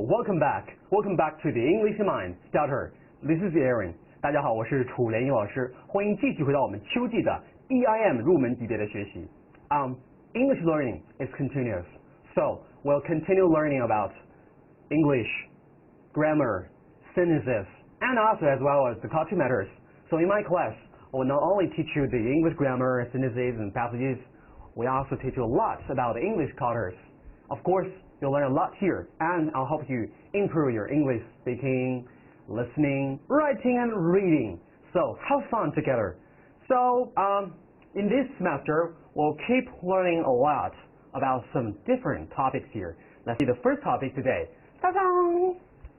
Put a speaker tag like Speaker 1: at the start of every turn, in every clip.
Speaker 1: welcome back to the English Mind Starter. This is Aaron. 大家好，我是楚连英老师，欢迎继续回到我们秋季的 EIM 入门级别的学习。English learning is continuous, so we'll continue learning about English, grammar, sentences, and also as well as the culture matters. So in my class, I will not only teach you the English grammar, sentences, and passages, we also teach you a lot about the English cultures. Of course, you'll learn a lot here, and I'll help you improve your English speaking, listening, writing, and reading. So have fun together. So in this semester, we'll keep learning a lot about some different topics here. Let's see the first topic today. Ta-da!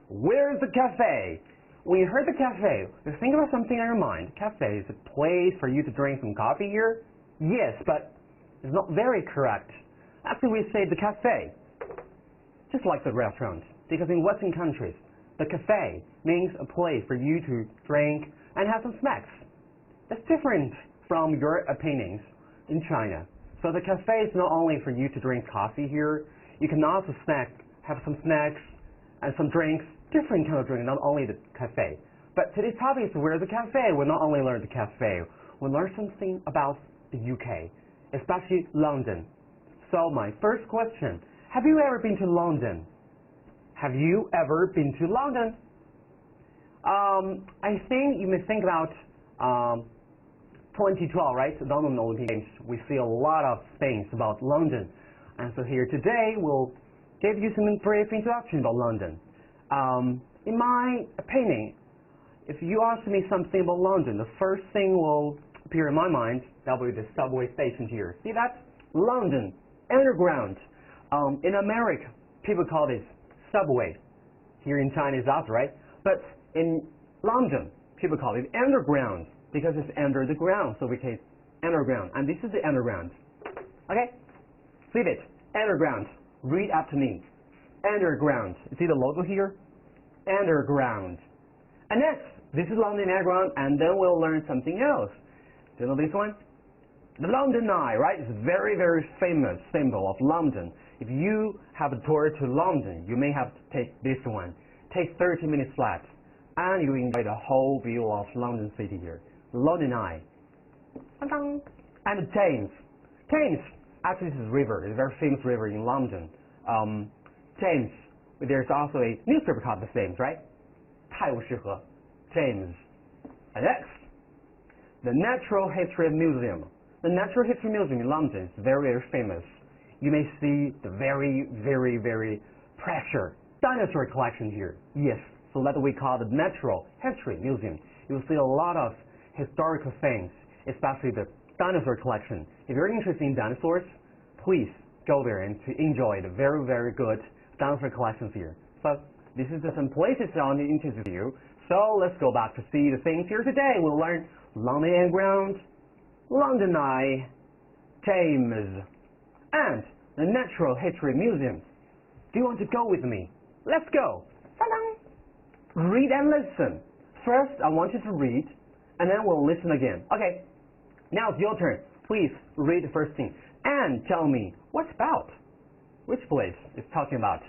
Speaker 1: Where's the cafe? When you heard the cafe, you think about something in your mind. Cafe is a place for you to drink some coffee here? Yes, but it's not very correct. Actually, we say the cafe, just like the restaurant, because in Western countries, the cafe means a place for you to drink and have some snacks. That's different from your opinions in China. So the cafe is not only for you to drink coffee here, you can also have some snacks and some drinks, different kind of drink, not only the cafe. But today's topic is where the cafe. We'll not only learn the cafe, we'll learn something about the UK, especially London. So my first question, have you ever been to London? Have you ever been to London? I think you may think about 2012, right? London Olympic Games. We see a lot of things about London. And so here today, we'll give you some brief introduction about London. In my opinion, if you ask me something about London, the first thing will appear in my mind, that will be the subway station here. See that? London, underground. In America, people call this subway. Here in China it's also, right? But in London, people call it underground because it's under the ground, so we say underground. And this is the underground. Okay? Flip it. Underground. Read after me. Underground. You see the logo here? Underground. And next, this is London Underground, and then we'll learn something else. Do you know this one? The London Eye, right? It's a very, very famous symbol of London. If you have a tour to London, you may have to take this one. Take 30 minutes flat, and you enjoy the whole view of London City here. The London Eye. And the Thames. Thames, actually this is a river. It's a very famous river in London. Thames. There's also a newspaper called the Thames, right? 泰晤士河. Thames. And next, the Natural History Museum. The Natural History Museum in London is very, very famous. You may see the very, very, very precious dinosaur collection here. Yes, so that we call the Natural History Museum. You will see a lot of historical things, especially the dinosaur collection. If you're interested in dinosaurs, please go there and to enjoy the very, very good dinosaur collections here. So this is just some places on the interest you. So let's go back to see the things here today. We'll learn London Underground, London Eye, Thames, and the Natural History Museum. Do you want to go with me? Let's go. Ta-da! Read and listen. First, I want you to read, and then we'll listen again. Okay, now it's your turn. Please read the first thing and tell me what's about. Which place is talking about?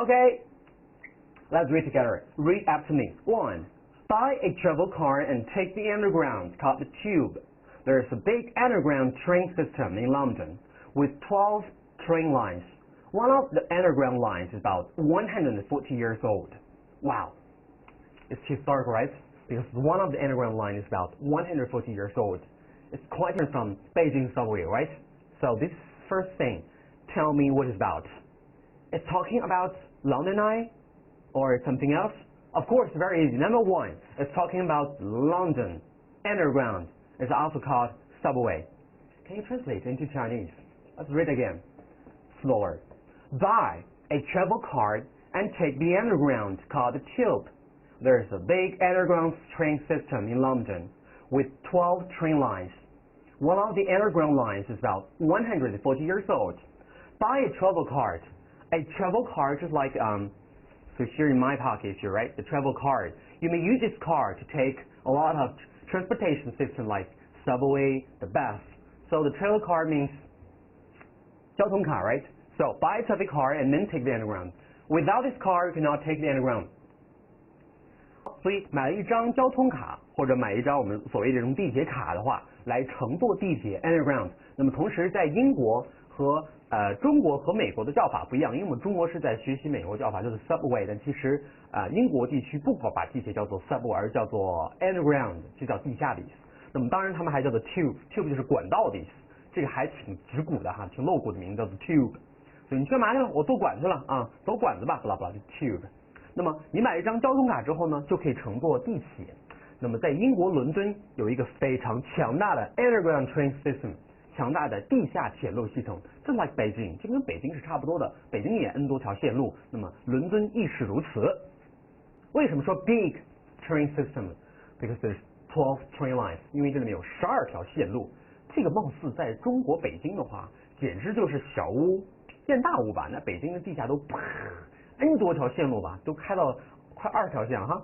Speaker 1: Okay, let's read together. Read after me. 1. Buy a travel car and take the underground, called the Tube. There is a big underground train system in London with 12 train lines. One of the underground lines is about 140 years old. Wow. It's historical, right? Because one of the underground lines is about 140 years old. It's quite different from Beijing subway, right? So this first thing, tell me what it's about. It's talking about London Eye or something else? Of course, very easy. Number 1, it's talking about London Underground. It's also called subway. Can you translate into Chinese? Let's read again. Slower. Buy a travel card and take the underground called the Tube. There's a big underground train system in London with 12 train lines. One of the underground lines is about 140 years old. Buy a travel card. A travel card is like so here in my pocket here, right? The travel card. You may use this card to take a lot of transportation system like subway, the bus. So the travel card means 交通卡 right? So buy a traffic card and then take the underground. Without this card, you cannot take the underground. 所以买了一张交通卡或者买一张我们所谓这种地铁卡的话，来乘坐地铁 underground。那么同时在英国和中国和美国的叫法不一样，因为我们中国是在学习美国叫法就是 subway， 但其实英国地区不把地铁叫做 subway， 而叫做 underground， 就叫地下的意思。那么当然他们还叫做 tube 就是管道的意思，这个还挺直骨的哈，挺露骨的名字叫做 tube。所以你去干嘛去了？我坐管去了啊，走管子吧，不啦不啦，就 tube。那么你买一张交通卡之后呢，就可以乘坐地铁。那么在英国伦敦有一个非常强大的 underground train system， 强大的地下铁路系统，就 like 北京，就跟北京是差不多的，北京也 N 多条线路，那么伦敦亦是如此。为什么说 big train system？ Because there's 12 train lines， 因为这里面有12条线路。这个貌似在中国北京的话，简直就是小巫见大巫吧？那北京的地下都N 多条线路吧，都开到快2条线了哈。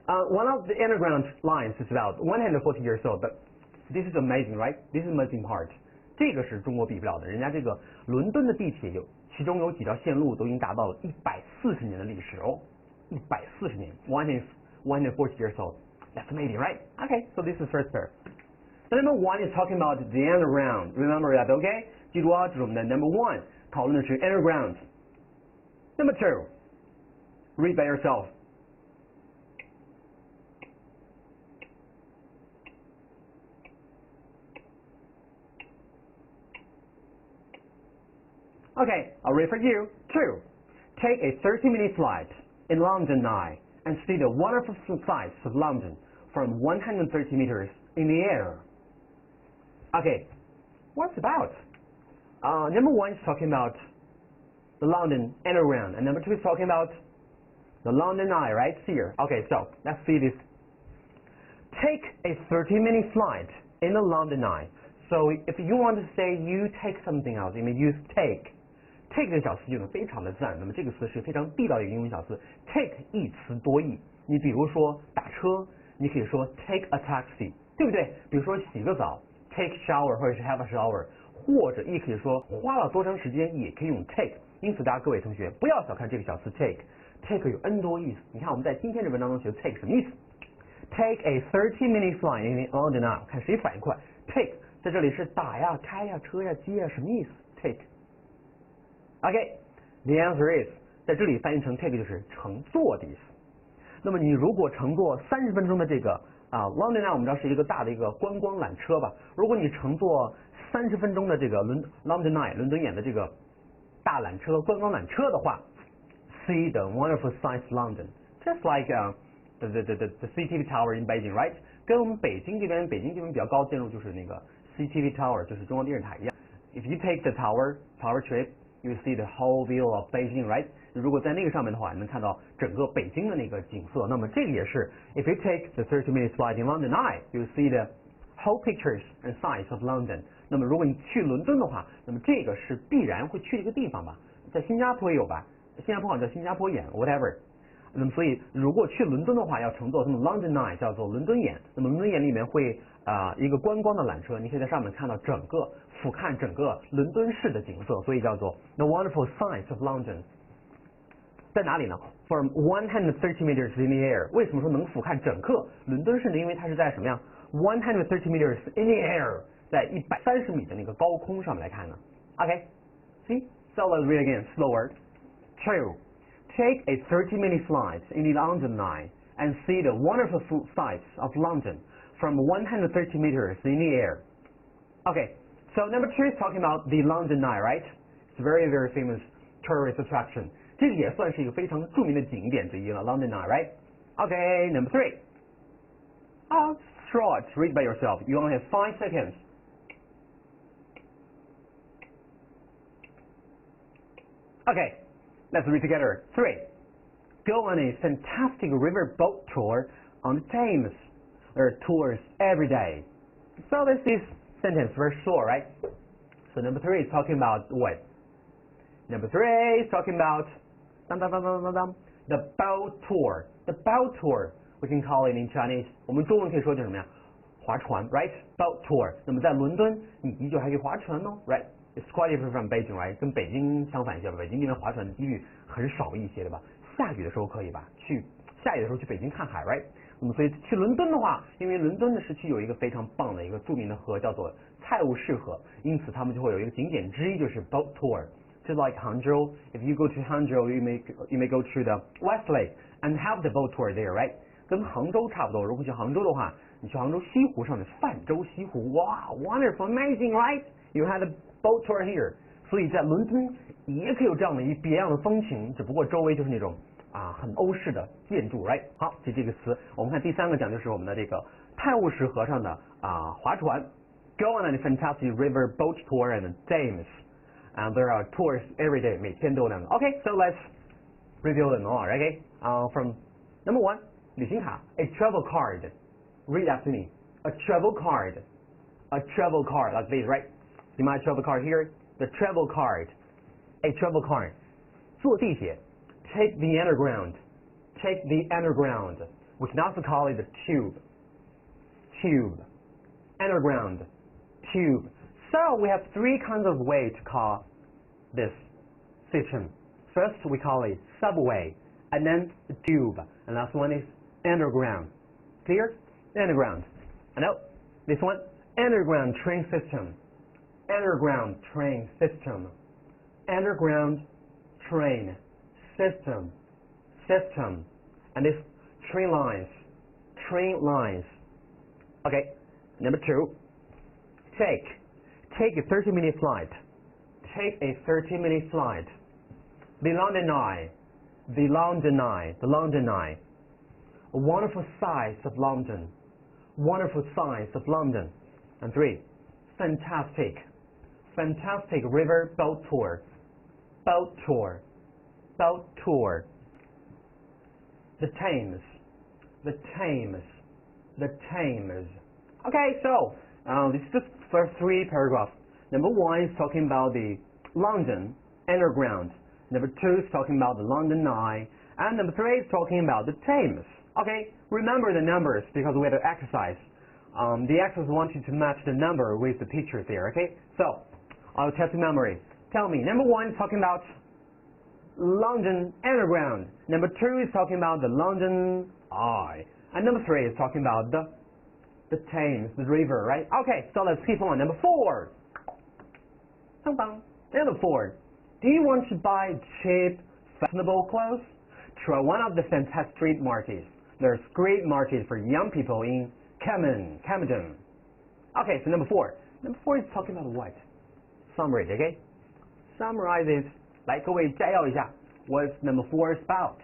Speaker 1: One of the underground lines is about 140 years old, but this is amazing, right? This is the amazing part. 这个是中国比不了的，人家这个伦敦的地铁其中有几条线路都已经达到了140年的历史哦，140年 ，140 years old. That's amazing, right? Okay, so this is first pair. So number one is talking about the underground. Remember that, okay? 记住啊，这是我们的 number one， 讨论的是 underground. Number two, read by yourself. Okay, I'll read for you. 2. Take a 30-minute flight in London Eye and see the wonderful sights of London from 130 meters in the air. Okay, what's about? Number one is talking about the London Underground, and number two is talking about the London Eye, right here. Okay, so let's see this. Take a 30-minute flight in the London Eye. So if you want to say you take something else, you may use take。take 这个小词用的非常的自然，那么这个词是非常地道的一个英文小词。take 一词多义，你比如说打车，你可以说 take a taxi， 对不对？比如说洗个澡 take shower 或者是 have a shower， 或者也可以说花了多长时间也可以用 take。因此，大家各位同学不要小看这个小词 take 有 N 多意思。你看我们在今天这文章中学 take 什么意思 ？Take a 30-minute flight in London Eye， 看谁反应快。take 在这里是打呀、开呀、车呀、接呀，什么意思 ？take。Okay, the answer is 在这里翻译成 take 就是乘坐的意思。那么你如果乘坐30分钟的这个London Eye 我们知道是一个大的一个观光缆车吧？如果你乘坐30分钟的这个London Eye 伦敦眼的这个大缆车观光缆车的话 ，see the wonderful sights of London, just like the CCTV Tower in Beijing, right? 跟我们北京这边比较高的建筑就是那个 CCTV Tower， 就是中央电视台一样。If you take the tower trip,You see the whole view of Beijing, right? 如果在那个上面的话，你能看到整个北京的那个景色。那么这个也是 ，If you take the 30-minute flight in London Eye, you see the whole pictures and sights of London. 那么如果你去伦敦的话，那么这个是必然会去的一个地方吧？在新加坡也有吧？新加坡好像叫新加坡眼 ，whatever。那么所以如果去伦敦的话，要乘坐什么 London Eye 叫做伦敦眼。那么伦敦眼里面会一个观光的缆车，你可以在上面看到俯瞰整个伦敦市的景色，所以叫做 The Wonderful Sights of London。在哪里呢 ？From 130 meters in the air。为什么说能俯瞰整个伦敦市呢？因为它是在什么呀 ？130 meters in the air， 在130米的那个高空上面来看呢。Okay，see? So let's read again, slower. 2. Take a 30-minute flight in the London Eye and see the wonderful sights of London from 130 meters in the air. Okay.So number 2 is talking about the London Eye, right? It's a very, very famous tourist attraction. 这个也算是一个非常著名的景点之一了 ，London Eye, right? Okay, number 3. Short, read by yourself. You only have 5 seconds. Okay, let's read together. 3. Go on a fantastic river boat tour on the Thames. There are tours every day. So this is sentence very short, right? So number 3 is talking about what? Number 3 is talking about the boat tour. The boat tour, we can call it in Chinese. 我们中文可以说叫什么呀？划船 ，right? Boat tour. 那么在伦敦，你依旧还可以划船哦 ，right? It's quite different from Beijing, right? 跟北京相反一些吧，北京那边划船的几率很少一些，对吧？下雨的时候可以吧？下雨的时候去北京看海 ，right？ 那么所以去伦敦的话，因为伦敦的市区有一个非常棒的一个著名的河叫做泰晤士河，因此他们就会有一个景点之一就是 boat tour。Just like Hangzhou, if you go to Hangzhou, you may go to the West Lake and have the boat tour there, right? 跟杭州差不多。如果去杭州的话，你去杭州西湖上的泛舟西湖，哇 ，wonderful, amazing, right? You had a boat tour here. 所以在伦敦也可以有这样的别样的风情，只不过周围就是那种很欧式的建筑 ，right？ 好，记这个词。我们看第三个讲就是我们的这个泰晤士河上的划船 ，Go on a fantastic river boat tour and Thames, and there are tours every day， 每天都有两个。Okay, so let's review them all, okay? From number one, 旅行卡 ，a travel card. Read after me. A travel card. A travel card like this, right? See my travel card here? The travel card. A travel card. 坐地铁 Take the underground. Take the underground. We can also call it the tube. Tube. Underground. Tube. So we have three kinds of way to call this system. First we call it subway, and then the tube, and last one is underground. Clear? Underground. I know this one, underground train system. Underground train system. Underground train system. System. And this train lines. Train lines. Okay. Number two. Take a 30-minute flight. Take a 30-minute flight. The London Eye. The London Eye. The London Eye. A wonderful sight of London. Wonderful sights of London. And three, fantastic. Fantastic river boat tour. Boat tour. Boat tour. The Thames. The Thames. The Thames. Okay, so this is just for three paragraphs. Number one is talking about the London Underground. Number two is talking about the London Eye. And number three is talking about the Thames. Okay, remember the numbers because we have to exercise. The exercise wants you to match the number with the pictures there, okay? So, I'll test your memory. Tell me, number one is talking about London Underground. Number two is talking about the London Eye. And number three is talking about the Thames, the river, right? Okay, so let's keep on. Number four. Number four. Do you want to buy cheap, fashionable clothes? Try one of the fantastic street markets. There's great market for young people in Camden. Okay, so number four. Number four is talking about what? Summary, okay? Summarizes, 来各位摘要一下 what number four is about.